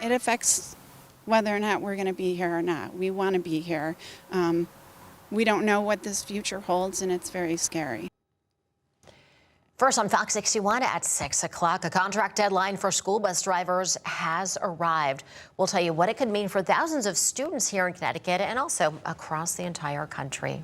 it affects whether or not we're going to be here or not. We want to be here. We don't know what this future holds, and it's very scary. First on Fox 61 at 6 o'clock, a contract deadline for school bus drivers has arrived. We'll tell you what it could mean for thousands of students here in Connecticut and also across the entire country.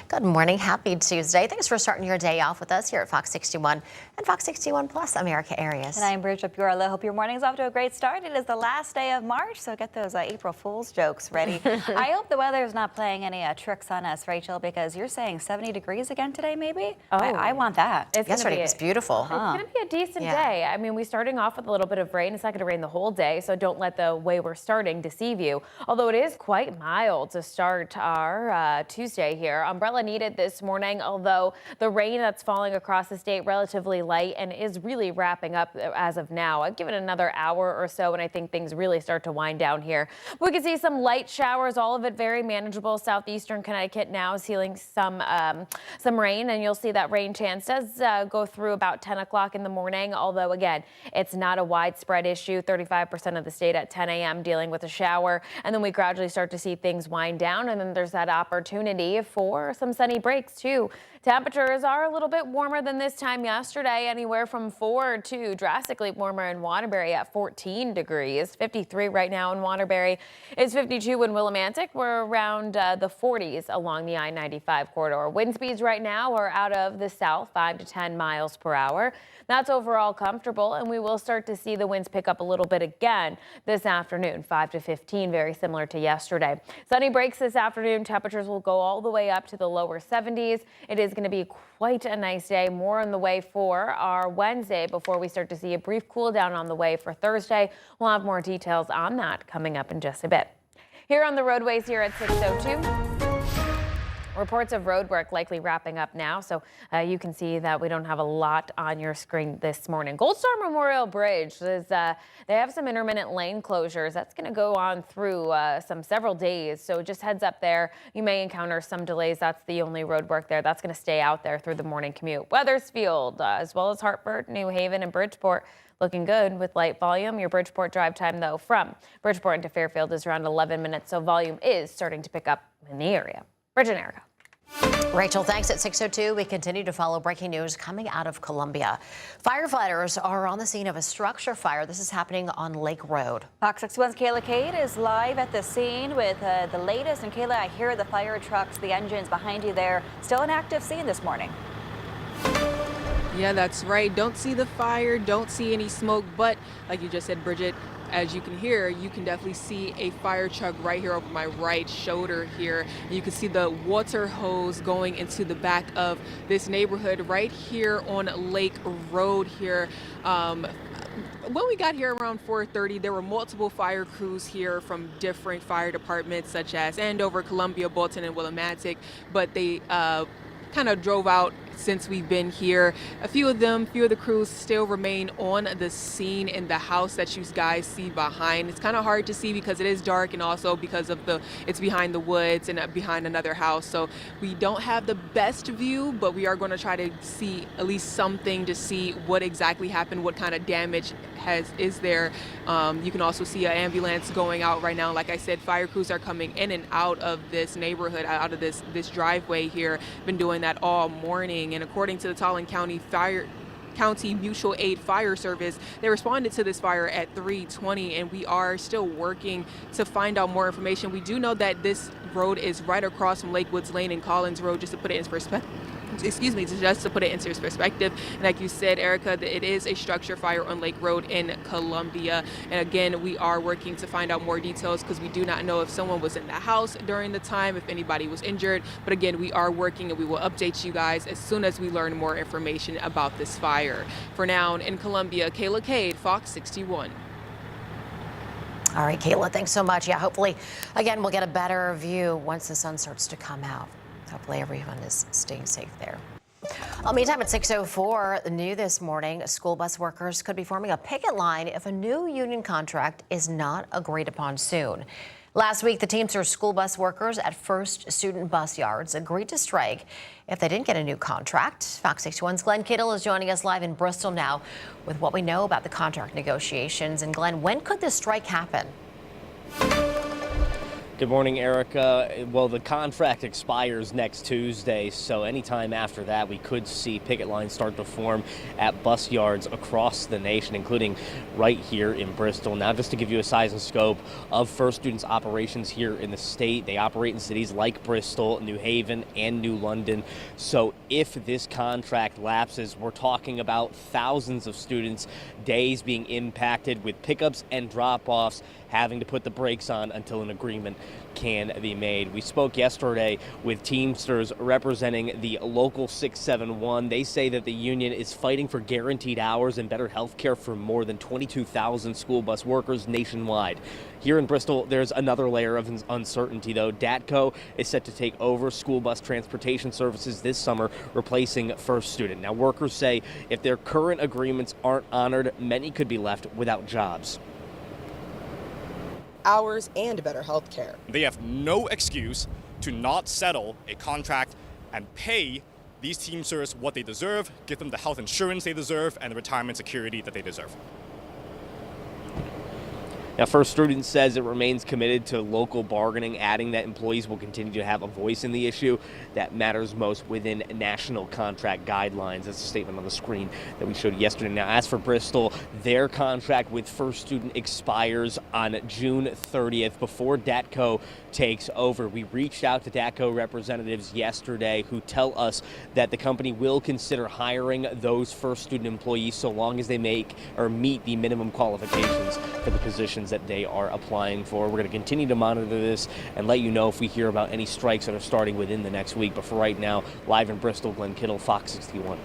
Good morning. Happy Tuesday. Thanks for starting your day off with us here at Fox 61 and Fox 61 Plus America Areas. And I'm Bridget Bureau. Hope your morning's off to a great start. It is the last day of March, so get those April Fool's jokes ready. I hope the weather is not playing any tricks on us, Rachel, because you're saying 70 degrees again today, maybe? Oh, I want that. Yesterday was beautiful. It's going to be a decent day. I mean, we're starting off with a little bit of rain. It's not going to rain the whole day, so don't let the way we're starting deceive you. Although it is quite mild to start our Tuesday here. Umbrella needed this morning, although the rain that's falling across the state relatively light and is really wrapping up as of now. I'd give it another hour or so and I think things really start to wind down here. We can see some light showers, all of it very manageable. Southeastern Connecticut now seeing some rain, and you'll see that rain chance does go through about 10 o'clock in the morning, although again, it's not a widespread issue. 35% of the state at 10 a.m. dealing with a shower, and then we gradually start to see things wind down, and then there's that opportunity for some sunny breaks too. Temperatures are a little bit warmer than this time yesterday, anywhere from 4 to drastically warmer in Waterbury at 14 degrees. 53 right now in Waterbury. It's 52 in Willimantic. We're around the 40s along the I-95 corridor. Wind speeds right now are out of the south, 5 to 10 miles per hour. That's overall comfortable, and we will start to see the winds pick up a little bit again this afternoon, 5 to 15, very similar to yesterday. Sunny breaks this afternoon. Temperatures will go all the way up to the lower 70s. It is going to be quite a nice day. More on the way for our Wednesday before we start to see a brief cool down on the way for Thursday. We'll have more details on that coming up in just a bit. Here on the roadways here at 6:02. Reports of road work likely wrapping up now, so you can see that we don't have a lot on your screen this morning. Gold Star Memorial Bridge is they have some intermittent lane closures. That's going to go on through several days, so just heads up there. You may encounter some delays. That's the only road work there. That's going to stay out there through the morning commute. Weathersfield, as well as Hartford, New Haven, and Bridgeport. Looking good with light volume. Your Bridgeport drive time, though, from Bridgeport into Fairfield is around 11 minutes, so volume is starting to pick up in the area. Bridget and Erica. Rachel, thanks. At 6:02, we continue to follow breaking news coming out of Columbia. Firefighters are on the scene of a structure fire. This is happening on Lake Road. Fox 61's Kayla Cade is live at the scene with the latest. And Kayla, I hear the fire trucks, the engines behind you there. Still an active scene this morning. Yeah, that's right. Don't see the fire, don't see any smoke, but like you just said, Bridget, as you can hear, you can definitely see a fire truck right here over my right shoulder here. You can see the water hose going into the back of this neighborhood right here on Lake Road here. When we got here around 4:30, there were multiple fire crews here from different fire departments such as Andover, Columbia, Bolton, and Willimantic, but they kind of drove out since we've been here. A few of the crews still remain on the scene in the house that you guys see behind. It's kind of hard to see because it is dark and also because of it's behind the woods and behind another house. So we don't have the best view, but we are going to try to see at least something to see what exactly happened, what kind of damage is there. You can also see an ambulance going out right now. Like I said, fire crews are coming in and out of this neighborhood, out of this driveway here. Been doing that all morning. And according to the Tallinn County Mutual Aid Fire Service, they responded to this fire at 3:20, and we are still working to find out more information. We do know that this road is right across from Lakewoods Lane and Collins Road, just to put it in perspective. Just to put it into perspective. And like you said, Erica, it is a structure fire on Lake Road in Columbia. And again, we are working to find out more details because we do not know if someone was in the house during the time, if anybody was injured. But again, we are working and we will update you guys as soon as we learn more information about this fire. For now, in Columbia, Kayla Cade, Fox 61. All right, Kayla, thanks so much. Yeah, hopefully, again, we'll get a better view once the sun starts to come out. Hopefully everyone is staying safe there. Meantime, at 6:04, new this morning, school bus workers could be forming a picket line if a new union contract is not agreed upon soon. Last week, the Teamsters school bus workers at First Student Bus Yards agreed to strike if they didn't get a new contract. Fox 61's Glenn Kittle is joining us live in Bristol now with what we know about the contract negotiations. And Glenn, when could this strike happen? Good morning, Erica. Well, the contract expires next Tuesday, so anytime after that, we could see picket lines start to form at bus yards across the nation, including right here in Bristol. Now, just to give you a size and scope of First Students operations here in the state, they operate in cities like Bristol, New Haven, and New London. So if this contract lapses, we're talking about thousands of students' days being impacted, with pickups and drop-offs having to put the brakes on until an agreement can be made. We spoke yesterday with Teamsters representing the Local 671. They say that the union is fighting for guaranteed hours and better health care for more than 22,000 school bus workers nationwide. Here in Bristol, there's another layer of uncertainty, though. DATCO is set to take over school bus transportation services this summer, replacing First Student. Now, workers say if their current agreements aren't honored, many could be left without jobs. Hours and better health care. They have no excuse to not settle a contract and pay these Teamsters what they deserve, give them the health insurance they deserve, and the retirement security that they deserve. Now, First Student says it remains committed to local bargaining, adding that employees will continue to have a voice in the issue that matters most within national contract guidelines. That's a statement on the screen that we showed yesterday. Now, as for Bristol, their contract with First Student expires on June 30th before DATCO takes over. We reached out to DATCO representatives yesterday who tell us that the company will consider hiring those First Student employees so long as they meet the minimum qualifications for the positions that they are applying for. We're going to continue to monitor this and let you know if we hear about any strikes that are starting within the next week. But for right now, live in Bristol, Glenn Kittle, Fox 61.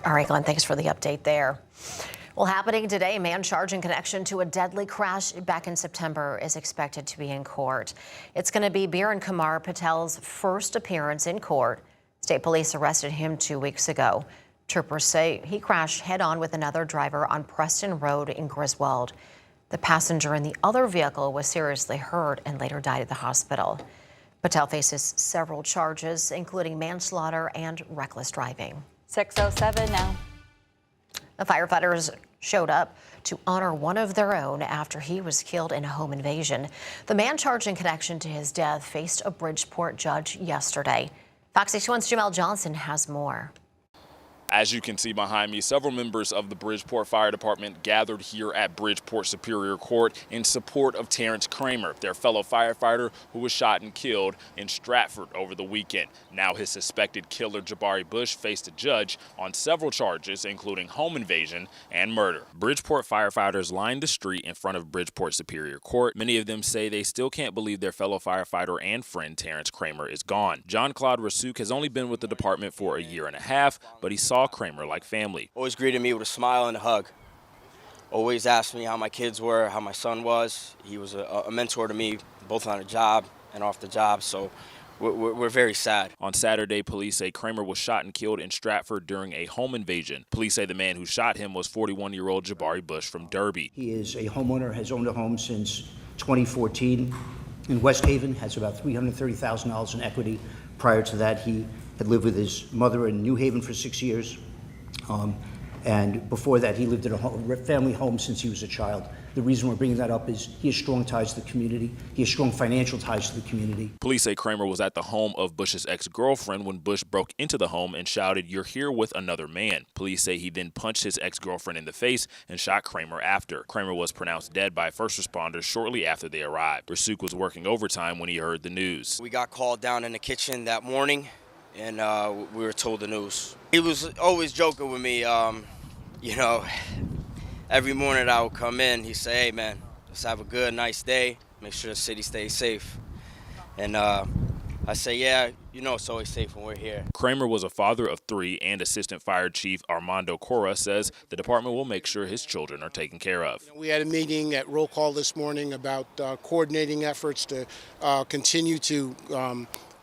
All right, Glenn, thanks for the update there. Well, happening today, a man charged in connection to a deadly crash back in September is expected to be in court. It's going to be Biren Kumar Patel's first appearance in court. State police arrested him 2 weeks ago. Troopers say he crashed head-on with another driver on Preston Road in Griswold. The passenger in the other vehicle was seriously hurt and later died at the hospital. Patel faces several charges, including manslaughter and reckless driving. 6:07 now. The firefighters showed up to honor one of their own after he was killed in a home invasion. The man charged in connection to his death faced a Bridgeport judge yesterday. Fox 61's Jamel Johnson has more. As you can see behind me, several members of the Bridgeport Fire Department gathered here at Bridgeport Superior Court in support of Terrence Kramer, their fellow firefighter who was shot and killed in Stratford over the weekend. Now his suspected killer, Jabari Bush, faced a judge on several charges, including home invasion and murder. Bridgeport firefighters lined the street in front of Bridgeport Superior Court. Many of them say they still can't believe their fellow firefighter and friend Terrence Kramer is gone. John Claude Rasuk has only been with the department for a year and a half, but he saw Kramer like family. Always greeted me with a smile and a hug. Always asked me how my kids were, how my son was. He was a mentor to me, both on the job and off the job, so we're very sad. On Saturday, police say Kramer was shot and killed in Stratford during a home invasion. Police say the man who shot him was 41-year-old Jabari Bush from Derby. He is a homeowner, has owned a home since 2014 in West Haven, has about $330,000 in equity. Prior to that, he had lived with his mother in New Haven for 6 years. And before that, he lived in a family home since he was a child. The reason we're bringing that up is he has strong ties to the community. He has strong financial ties to the community. Police say Kramer was at the home of Bush's ex-girlfriend when Bush broke into the home and shouted, "You're here with another man." Police say he then punched his ex-girlfriend in the face and shot Kramer after. Kramer was pronounced dead by first responders shortly after they arrived. Rasuk was working overtime when he heard the news. We got called down in the kitchen that morning, and we were told the news. He was always joking with me, you know, every morning I would come in, he'd say, "Hey man, let's have a good, nice day, make sure the city stays safe." And I say, "Yeah, you know it's always safe when we're here." Kramer was a father of 3, and Assistant Fire Chief Armando Cora says the department will make sure his children are taken care of. We had a meeting at roll call this morning about coordinating efforts to continue to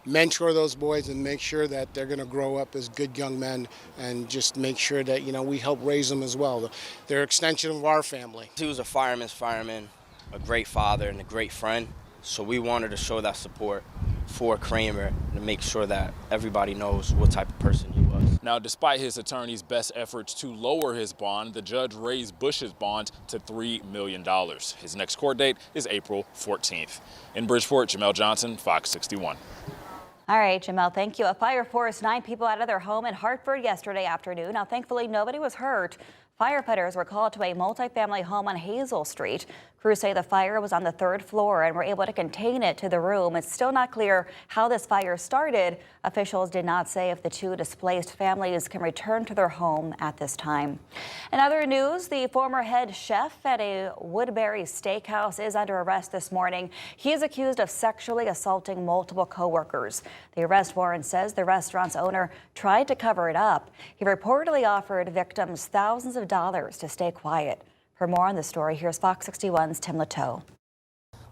mentor those boys and make sure that they're going to grow up as good young men, and just make sure that, you know, we help raise them as well. They're an extension of our family. He was a fireman's fireman. a great father and a great friend. So we wanted to show that support for Kramer to make sure that everybody knows what type of person he was. Now, despite his attorney's best efforts to lower his bond, the judge raised Bush's bond to $3 million. His next court date is April 14th. In Bridgeport, Jamel Johnson, Fox 61. All right, Jamel, thank you. A fire forced 9 people out of their home in Hartford yesterday afternoon. Now, thankfully, nobody was hurt. Firefighters were called to a multifamily home on Hazel Street. Crews say the fire was on the 3rd floor and were able to contain it to the room. It's still not clear how this fire started. Officials did not say if the 2 displaced families can return to their home at this time. In other news, the former head chef at a Woodbury Steakhouse is under arrest this morning. He is accused of sexually assaulting multiple coworkers. The arrest warrant says the restaurant's owner tried to cover it up. He reportedly offered victims thousands of dollars to stay quiet. For more on the story, here's Fox 61's Tim Latow.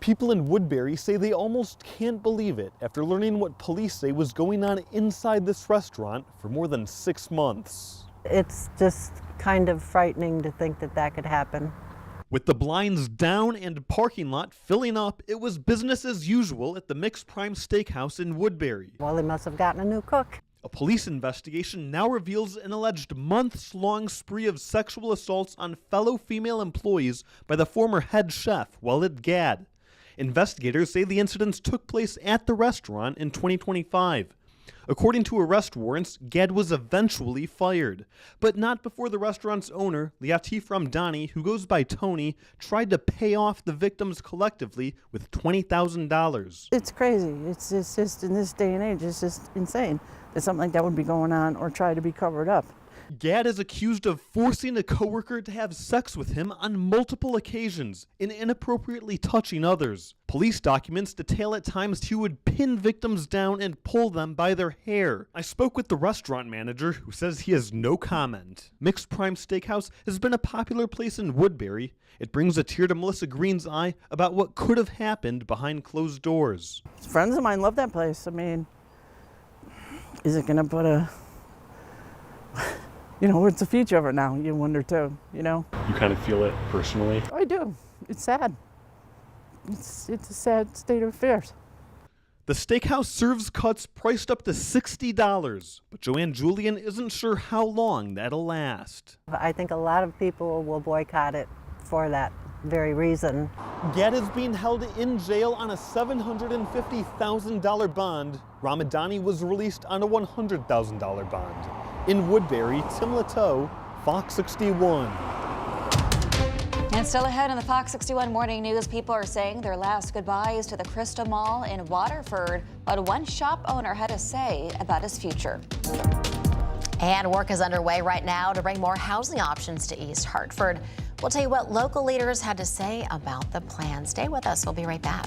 People in Woodbury say they almost can't believe it after learning what police say was going on inside this restaurant for more than 6 months. It's just kind of frightening to think that that could happen. With the blinds down and parking lot filling up, it was business as usual at the Mixed Prime Steakhouse in Woodbury. Well, they must have gotten a new cook. A police investigation now reveals an alleged months-long spree of sexual assaults on fellow female employees by the former head chef while at GAD. Investigators say the incidents took place at the restaurant in 2025. According to arrest warrants, GAD was eventually fired, but not before the restaurant's owner, Latif Ramdani, who goes by Tony, tried to pay off the victims collectively with $20,000. It's crazy. It's just in this day and age, it's just insane that something like that would be going on or try to be covered up. GAD is accused of forcing a coworker to have sex with him on multiple occasions and inappropriately touching others. Police documents detail at times he would pin victims down and pull them by their hair. I spoke with the restaurant manager, who says he has no comment. Mixed Prime Steakhouse has been a popular place in Woodbury. It brings a tear to Melissa Green's eye about what could have happened behind closed doors. Friends of mine love that place. I mean, is it going to put a... You know, what's the future of it now? You wonder too, you know? You kind of feel it personally? I do. It's sad. It's a sad state of affairs. The steakhouse serves cuts priced up to $60, but Joanne Julian isn't sure how long that'll last. I think a lot of people will boycott it for that very reason. GAD is being held in jail on a $750,000 bond. Ramadani was released on a $100,000 bond. In Woodbury, Tim Latow, Fox 61. And still ahead in the Fox 61 Morning News, people are saying their last goodbyes to the Crystal Mall in Waterford, what one shop owner had to say about his future. And work is underway right now to bring more housing options to East Hartford. We'll tell you what local leaders had to say about the plan. Stay with us. We'll be right back.